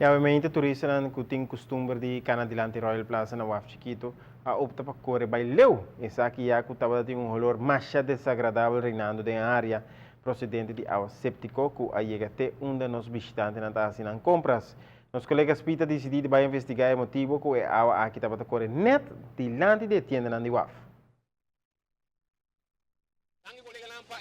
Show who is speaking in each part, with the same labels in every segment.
Speaker 1: E obviamente turistas que têm costume de canadilante Royal Plaza na UAF Chiquito a opta para correr baileu. Essa aqui é que estava tendo olor mais desagradável reinando na área procedente de água séptico que a chega até onde nos visitantes não estão assinando compras. Nos colegas Pita decidiram vai investigar o motivo que a água aqui estava correr net dilante de tienda na UAF.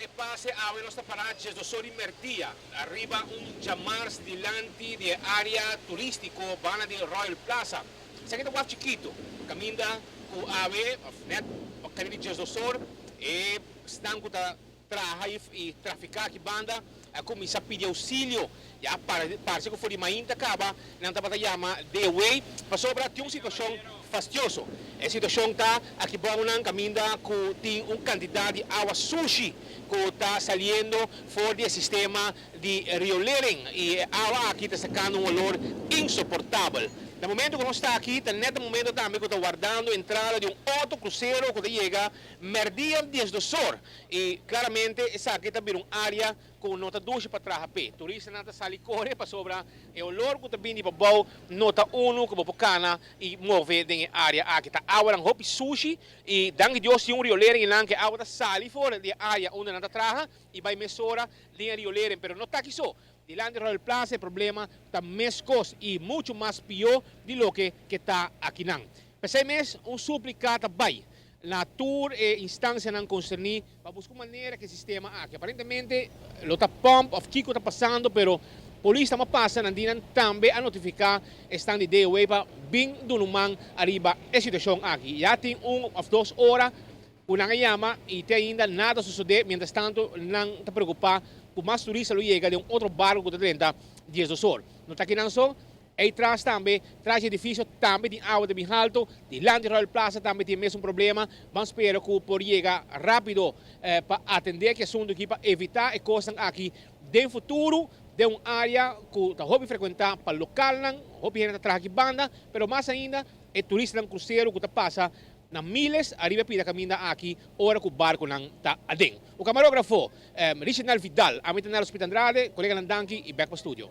Speaker 2: E passe a nostra paragem do Sori Mertia, arriba chamar dilante de área turístico bana de Royal Plaza. Sa kita waf chiquito, caminda ku ave net pagkalibig do Sor e estão ku traha e traficar que banda como isa pedir auxílio ya para se for mainta acaba não tá batayama the way para sobra tem uma situação fastidioso a situação tá aqui bom não caminda com tem candidato de água sushi que está saliendo fora do sistema de riolering e água aqui está sacando olor insuportável. No momento que nós está aqui, no momento também que está guardando a entrada de outro cruzeiro que chega Merdia desde o Sor. E claramente essa aqui está uma área com nota 2 para trás. Turista não está saindo correr para sobra o olor que está vindo para bom nota 1 que para cana e move na área aqui. Está água ng hopi sushi e danke Deus tem riolering lang que água está saindo fora da área onde não está traja e vai mesura de riolering, pero não está aqui só. Dilante Royal Plaza, el problema está más cos y mucho más peor de lo que está aquí. Pensé mes un suplicata bay. La tour e instancia nan concerni para buscar manera que el sistema aquí. Aparentemente lo está pump of Kiko está pasando, pero polícia ma passa nandinan tambe a notificar están de DOE para bing dunuman arriba a situación aquí. Ya tem 1 o 2 horas una llama y te ainda nada sucede, mientras tanto não te preocupar por mais turistas lo llega de outro barco que está dias do sol. Não está aqui não só, aí atrás também, traz edifício também de água de bem alto, de Land Royal Plaza também tem mesmo problema, vamos esperar que por chegar rápido para atender que assunto aqui, para evitar e coisas aqui de futuro, de uma área que está hobby frequentar para local, hobby gente atrás aqui banda, pero mais ainda, é turista ng cruzeiro que está passa na miles, arriba pida caminda aqui, ora que o barco não está adentro. O camarógrafo, Richard Vidal, a mim Hospital Andrade, colega Landanki e back para o estúdio.